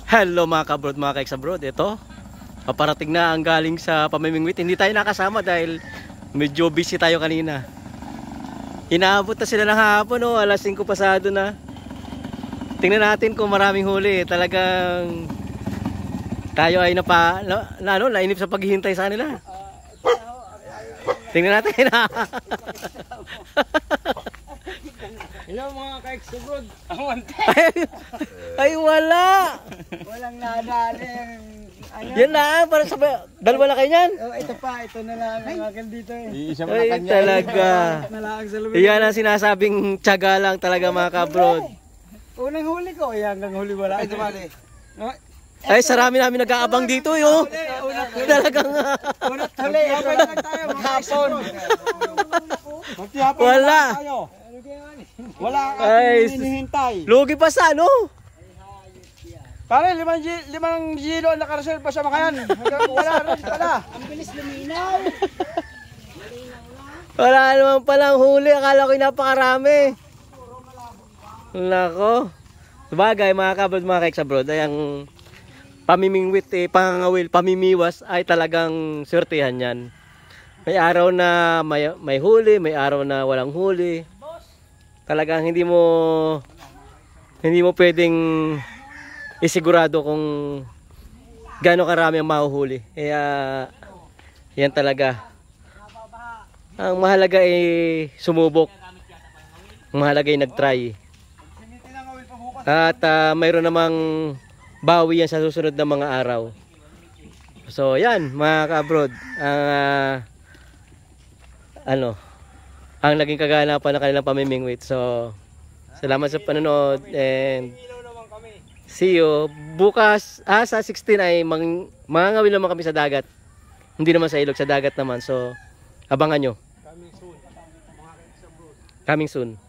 Hello mga kabrod, mga kaex-abroad. Ito, paparating na ang galing sa pamimingwit. Hindi tayo nakasama dahil medyo busy tayo kanina. Inaabot na sila ng hapon, oh, alas 5 pasado na. Tingnan natin kung maraming huli. Talagang tayo ay nainip sa paghihintay sa kanila. Tingnan natin. Hello mga kaex-abroad. Ay wala. Walang nadali. Ano? Yan lang, para sa dalawa na kayo niyan. Oh, ito pa, ito na lang ang akin dito eh. Isa Ay talaga. Nalaang sa lubid. Iyan ang sinasabing tiyaga lang talaga mga kabrod. Unang huli ko, hanggang huli wala. Ito pa Ay sarami namin nag-aabang dito yo. Talagang Unang huli, hapon lang tayo. Maghapon. Maghapon wala. tayo. Wala Ay, ating hinihintay. lugi pa sa ano? Pare, 5 kilo ang nakareserve pa sa makayan. Wala rin pala. Ang bilis luminaw. Wala naman palang huli. Akala ko'y napakarami. Nako. Sabagay mga kabrod, mga kaex-abroad, ay ang pamimingwit, pangangawil, pamimiwas ay talagang swertihan yan. May araw na may huli, may araw na walang huli. Talagang hindi mo pwedeng isigurado kung gaano karami ang mahuhuli. Kaya yan talaga. Ang mahalaga ay sumubok. Ang mahalaga ay nag-try. At mayroon namang bawi yan sa susunod na mga araw. So yan mga ka-abroad, ang naging kaganapan ng kanilang pamimingwit. So salamat sa panonood and see you. Bukas sa 16 ay mangangawil naman kami sa dagat. Hindi naman sa ilog, sa dagat naman. So abangan nyo. Coming soon.